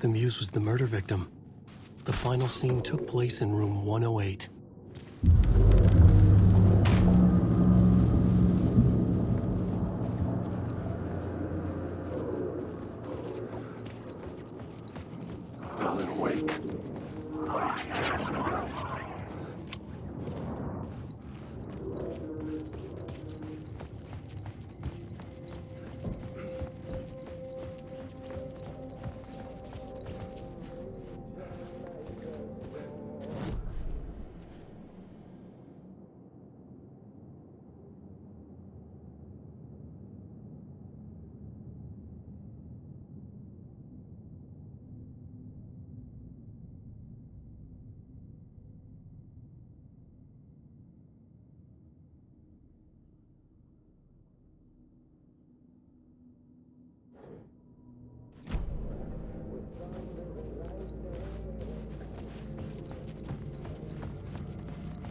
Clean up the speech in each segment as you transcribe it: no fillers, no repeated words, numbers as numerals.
The Muse was the murder victim. The final scene took place in room 108. Alan Wake.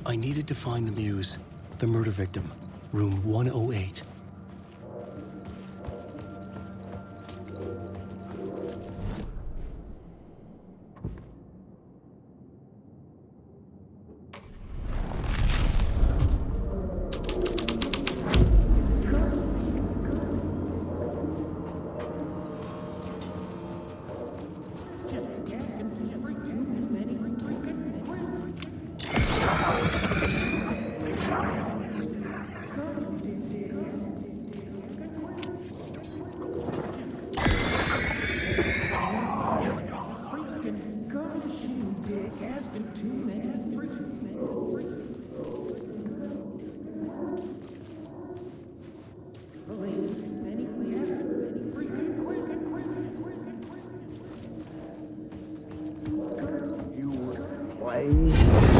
I needed to find the Muse, the murder victim, room 108.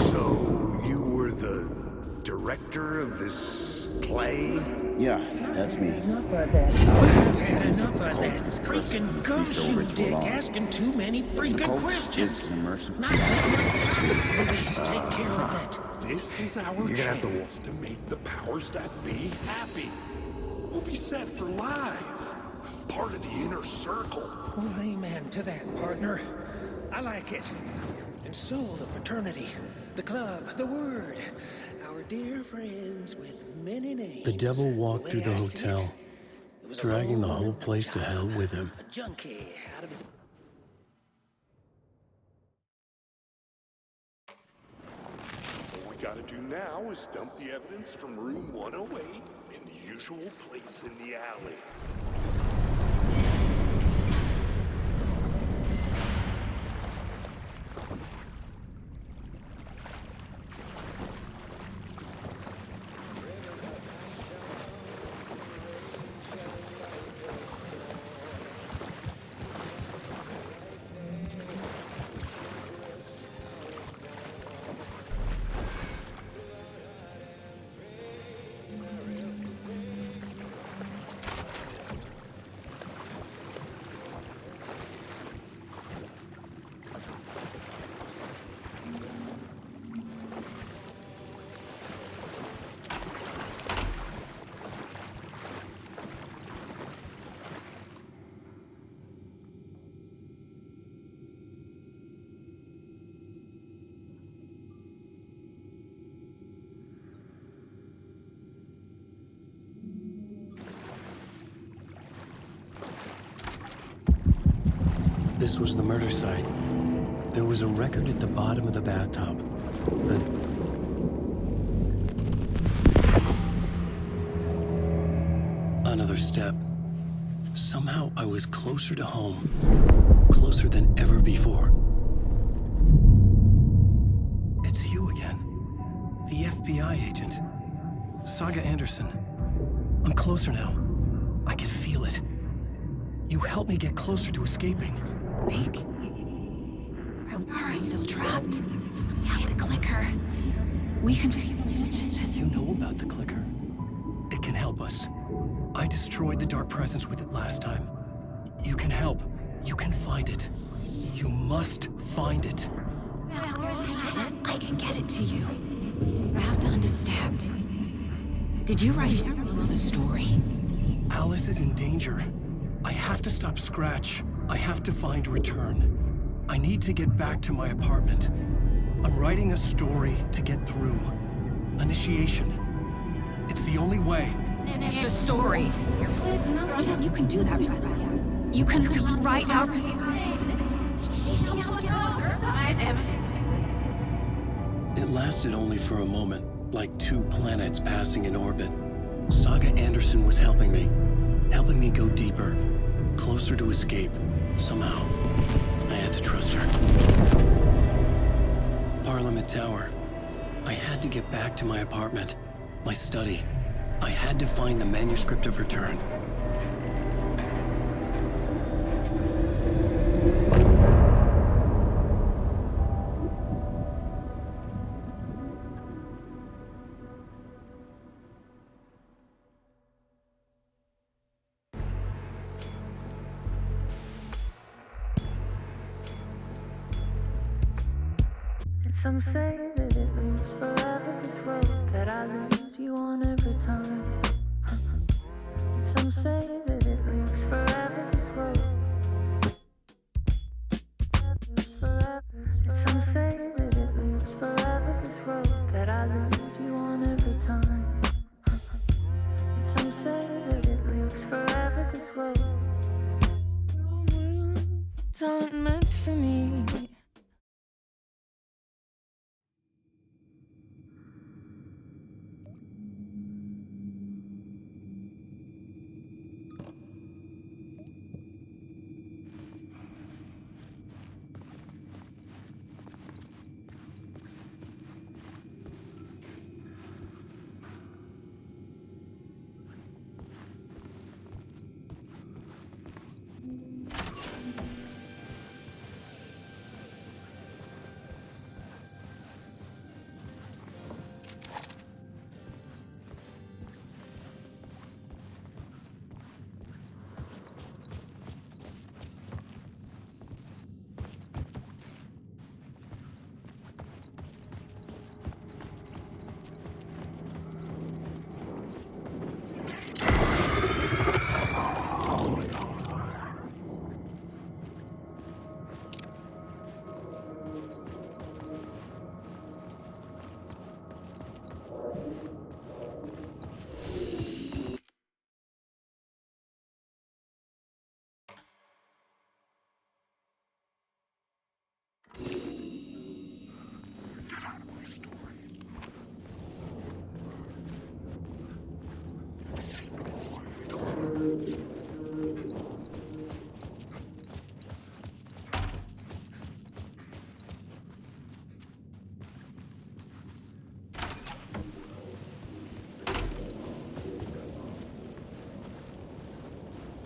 So, you were the director of this play? Yeah, that's me. Enough of that freaking gumshoe dick asking too many freaking questions. Is an immersive Not please take care of it. This is our chance to make the powers that be happy. We'll be set for life. Part of the inner circle. Well, amen to that, partner. I like it. And so the fraternity, the club, the word, our dear friends with many names. The devil walked through the way I see hotel, it was a dragging the lone whole place to hell with him. A junkie out of it. All we gotta do now is dump the evidence from room 108 in the usual place in the alley. This was the murder site. There was a record at the bottom of the bathtub. But another step. Somehow I was closer to home. Closer than ever before. It's you again. The FBI agent. Saga Anderson. I'm closer now. I can feel it. You helped me get closer to escaping. Wake? Are I still trapped? The clicker. We can... You know about the clicker. It can help us. I destroyed the dark presence with it last time. You can help. You can find it. You must find it. I can get it to you. I have to understand. Did you write the story? Alice is in danger. I have to stop Scratch. I have to find Return. I need to get back to my apartment. I'm writing a story to get through. Initiation. It's the only way. The story. You can do that. You can write out. It lasted only for a moment, like 2 planets passing in orbit. Saga Anderson was helping me go deeper, closer to escape. Somehow, I had to trust her. Parliament Tower. I had to get back to my apartment, my study. I had to find the manuscript of Return. Some say that it moves forever, this road that I lose you on every time. Some say that it moves forever, this road. Some say that it moves forever, this road that I lose you on every time. Some say that it moves forever, this road. It's not meant for me.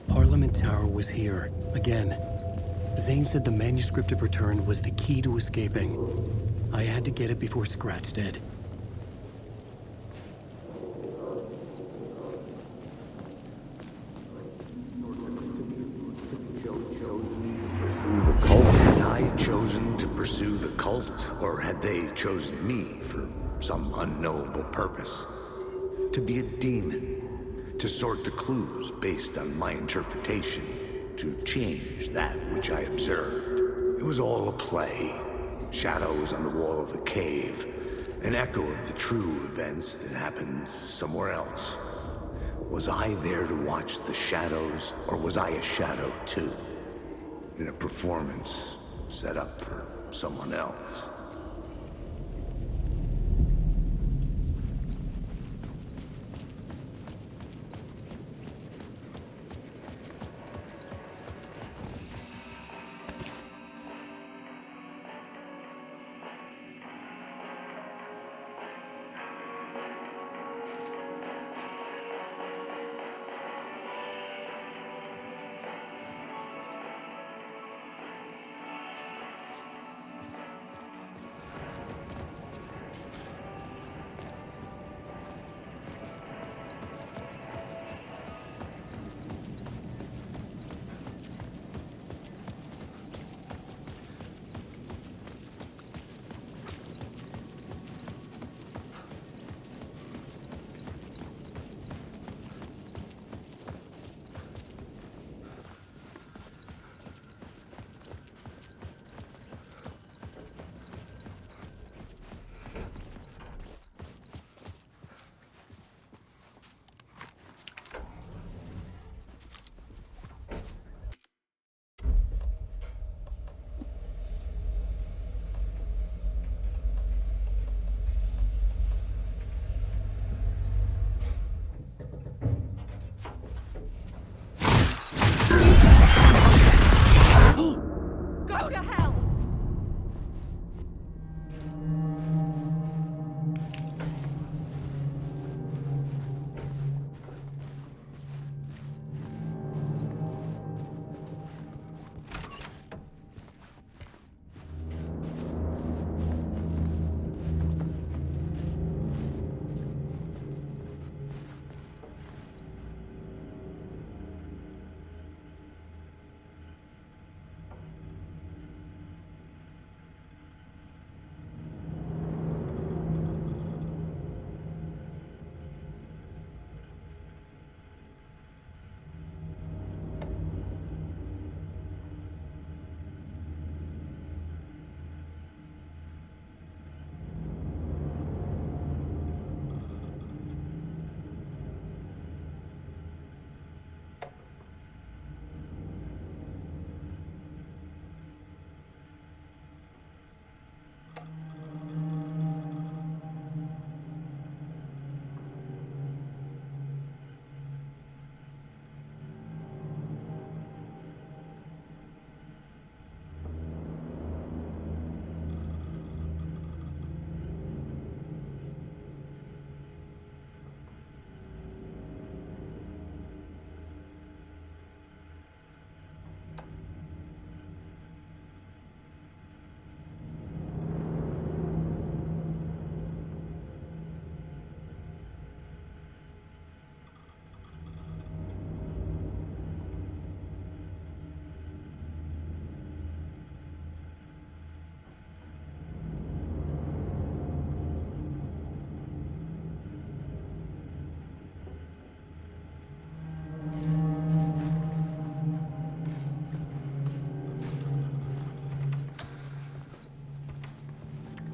Parliament Tower was here, again. Zane said the manuscript of Return was the key to escaping. I had to get it before Scratch did. Had I chosen to pursue the cult, or had they chosen me for some unknowable purpose? To be a demon, to sort the clues based on my interpretation, to change that which I observed. It was all a play. Shadows on the wall of the cave, an echo of the true events that happened somewhere else. Was I there to watch the shadows, or was I a shadow too? In a performance set up for someone else.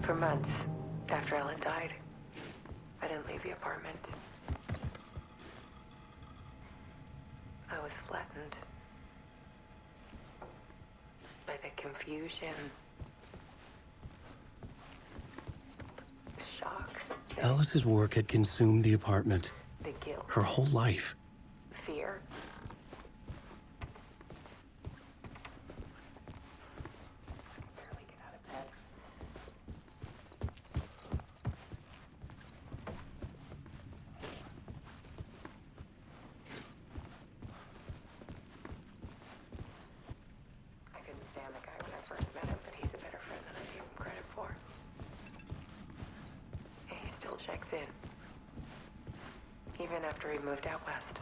For months after Ellen died, I didn't leave the apartment. I was flattened by the confusion, the shock, Alice's work had consumed the apartment. the guilt, Her whole life. fear. Barely get out of bed. I couldn't stand the guy when I first met him, but he's a better friend than I gave him credit for. And he still checks in. Even after he moved out west.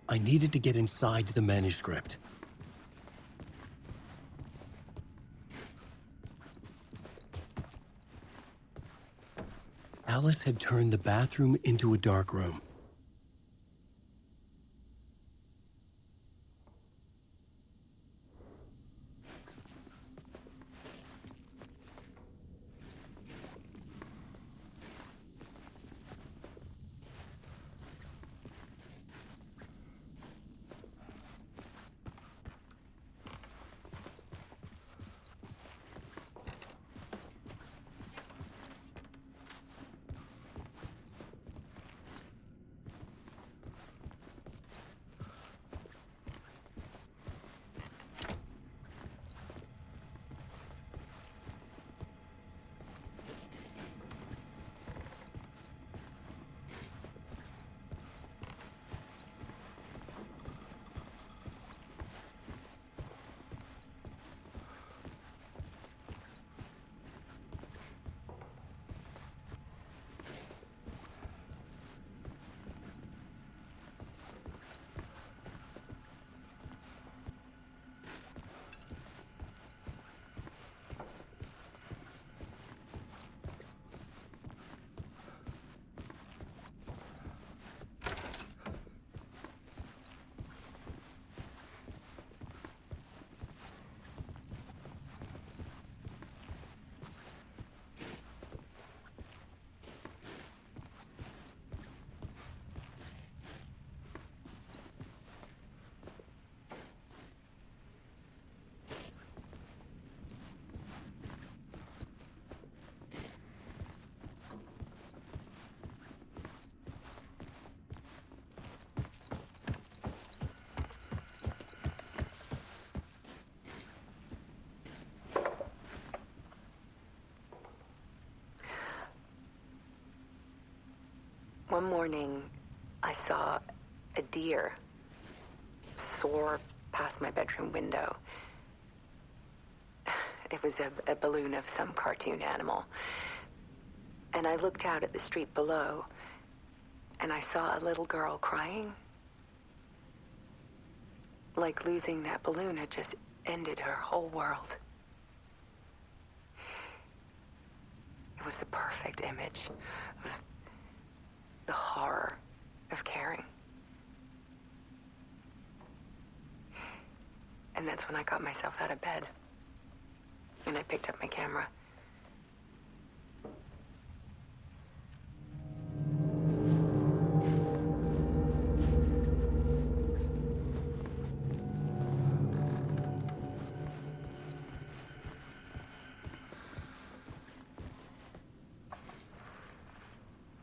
I needed to get inside the manuscript. Alice had turned the bathroom into a dark room. One morning, I saw a deer soar past my bedroom window. It was a balloon of some cartoon animal. And I looked out at the street below, and I saw a little girl crying. Like losing that balloon had just ended her whole world. It was the perfect image of the horror of caring. And that's when I got myself out of bed. And I picked up my camera.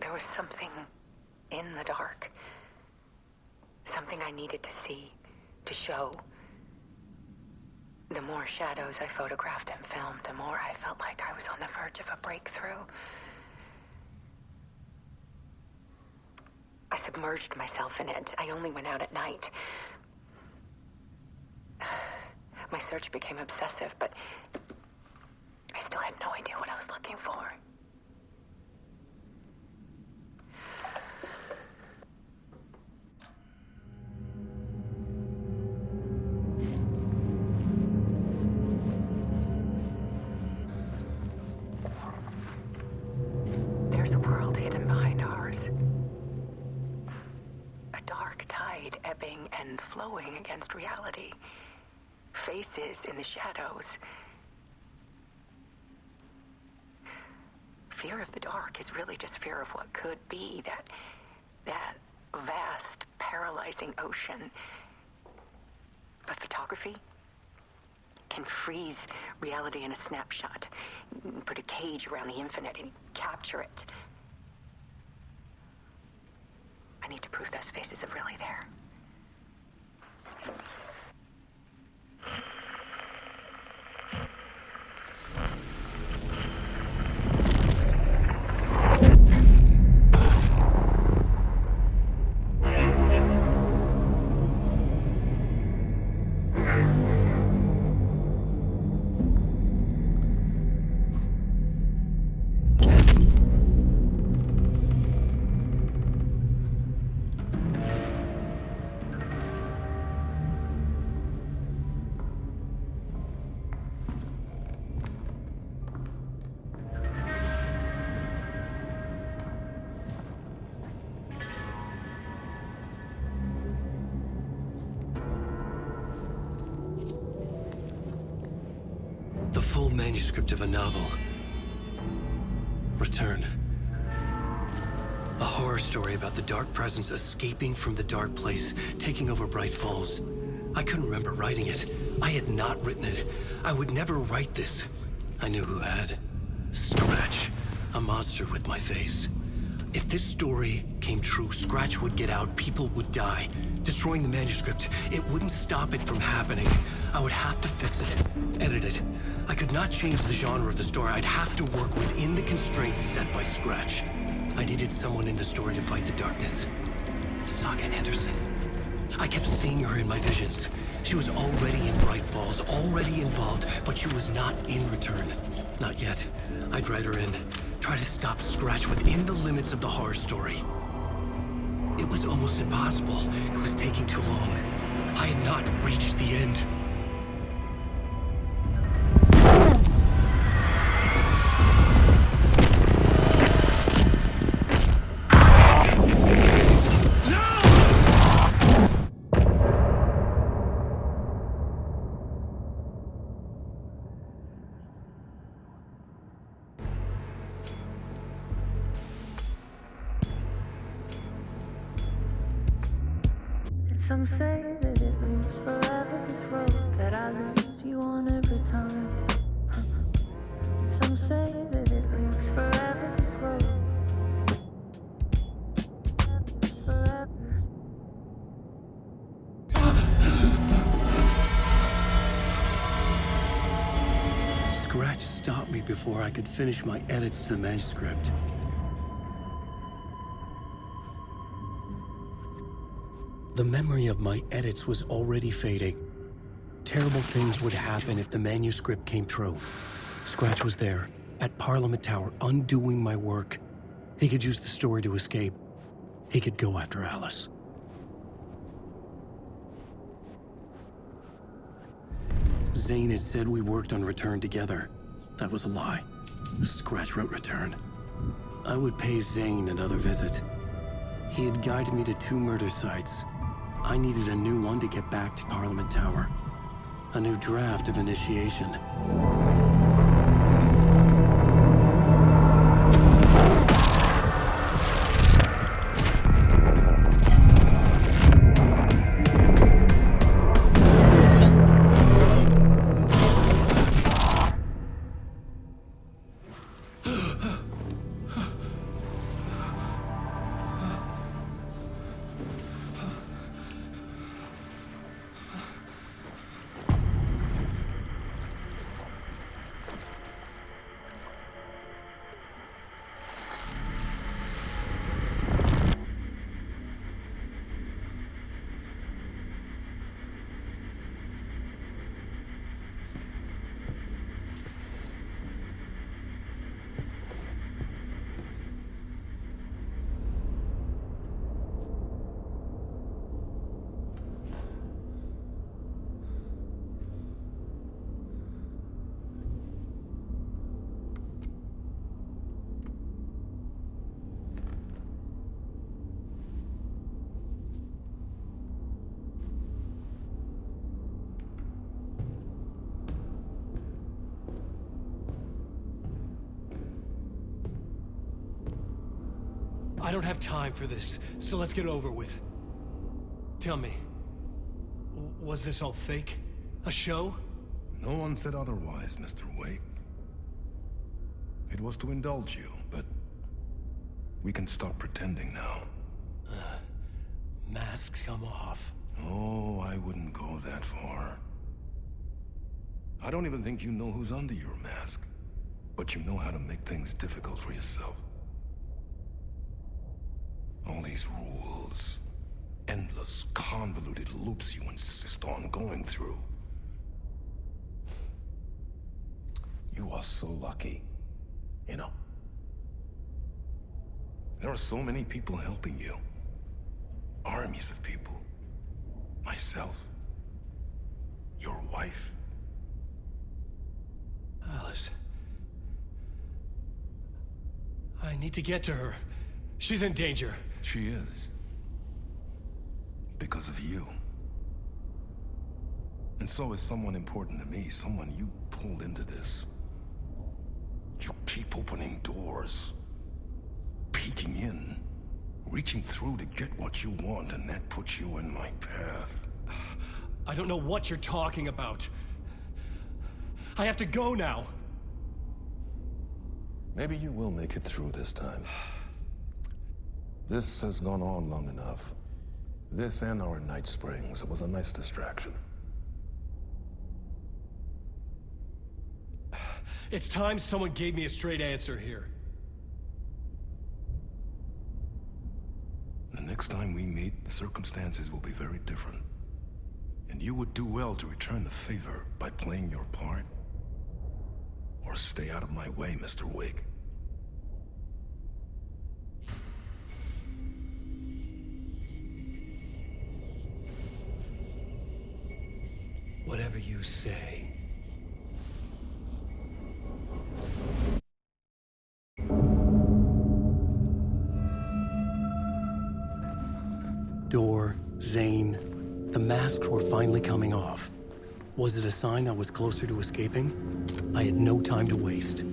There was something in the dark. Something I needed to see, to show. The more shadows I photographed and filmed, the more I felt like I was on the verge of a breakthrough. I submerged myself in it. I only went out at night. My search became obsessive, but I still had no idea what I was looking for. reality. Faces in the shadows. Fear of the dark is really just fear of what could be, that vast, paralyzing ocean. But photography can freeze reality in a snapshot, put a cage around the infinite and capture it. I need to prove those faces are really there. The full manuscript of a novel. Return. A horror story about the dark presence escaping from the dark place, taking over Bright Falls. I couldn't remember writing it. I had not written it. I would never write this. I knew who had. Scratch. A monster with my face. If this story came true, Scratch would get out, people would die. Destroying the manuscript, it wouldn't stop it from happening. I would have to fix it, edit it. I could not change the genre of the story. I'd have to work within the constraints set by Scratch. I needed someone in the story to fight the darkness. Saga Anderson. I kept seeing her in my visions. She was already in Bright Falls, already involved, but she was not in Return. Not yet. I'd write her in. Try to stop Scratch within the limits of the horror story. It was almost impossible. It was taking too long. I had not reached the end. Some say that it moves forever, this road that I lose you on every time. Some say that it moves forever, this road. Forever. Scratch stopped me before I could finish my edits to the manuscript. The memory of my edits was already fading. Terrible things would happen if the manuscript came true. Scratch was there, at Parliament Tower, undoing my work. He could use the story to escape. He could go after Alice. Zane had said we worked on Return together. That was a lie. Scratch wrote Return. I would pay Zane another visit. He had guided me to 2 murder sites. I needed a new one to get back to Parliament Tower. A new draft of initiation. I don't have time for this, so let's get it over with. Tell me, was this all fake? A show? No one said otherwise, Mr. Wake. It was to indulge you, but we can stop pretending now. Masks come off. Oh, I wouldn't go that far. I don't even think you know who's under your mask, but you know how to make things difficult for yourself. All these rules, endless, convoluted loops you insist on going through. You are so lucky, you know. There are so many people helping you. Armies of people. Myself. Your wife. Alice. I need to get to her. She's in danger. She is. Because of you. And so is someone important to me, someone you pulled into this. You keep opening doors. Peeking in. Reaching through to get what you want, and that puts you in my path. I don't know what you're talking about. I have to go now. Maybe you will make it through this time. This has gone on long enough. This and our night springs. It was a nice distraction. It's time someone gave me a straight answer here. The next time we meet, the circumstances will be very different. And you would do well to return the favor by playing your part. Or stay out of my way, Mr. Wake. Whatever you say. Door, Zane, the masks were finally coming off. Was it a sign I was closer to escaping? I had no time to waste.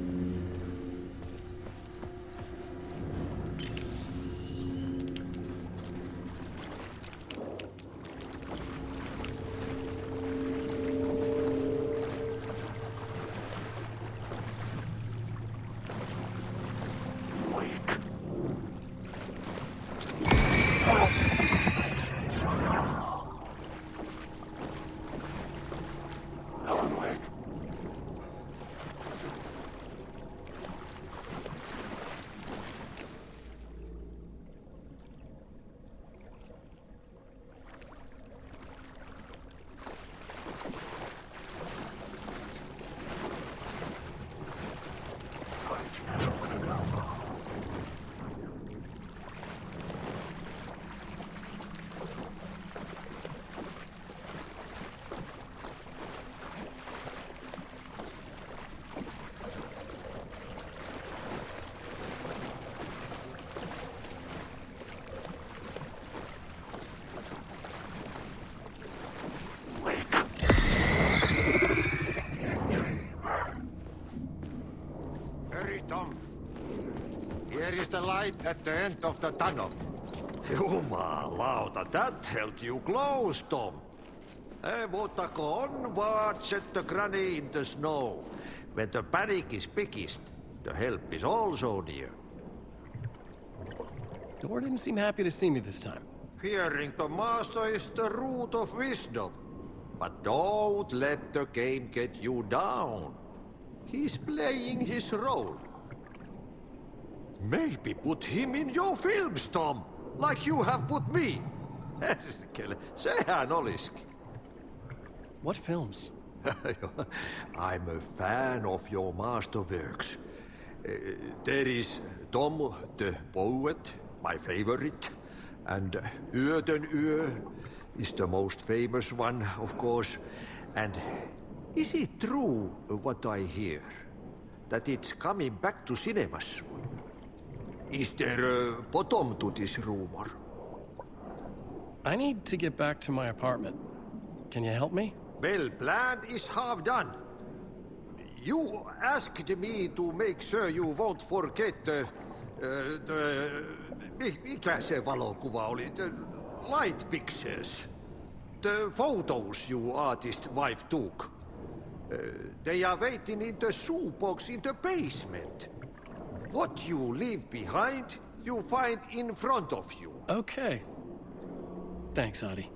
Tom. Here is the light at the end of the tunnel. Jumalauta, that held you close, Tom. Mutta onward, said the granny in the snow. When the panic is biggest, the help is also near. Door didn't seem happy to see me this time. Fearing the master is the root of wisdom. But don't let the game get you down. He's playing his role. Maybe put him in your films, Tom, like you have put me. Sehän olisikin. What films? I'm a fan of your masterworks. There is Tom the Poet, my favorite, and Yöden Yö is the most famous one, of course. And is it true what I hear, that it's coming back to cinemas soon? Is there a bottom to this rumor? I need to get back to my apartment. Can you help me? Well, plan is half done. You asked me to make sure you won't forget Mikä se valokuva oli? The light pictures. The photos your artist wife took. They are waiting in the shoebox in the basement. What you leave behind, you find in front of you. Okay. Thanks, Adi.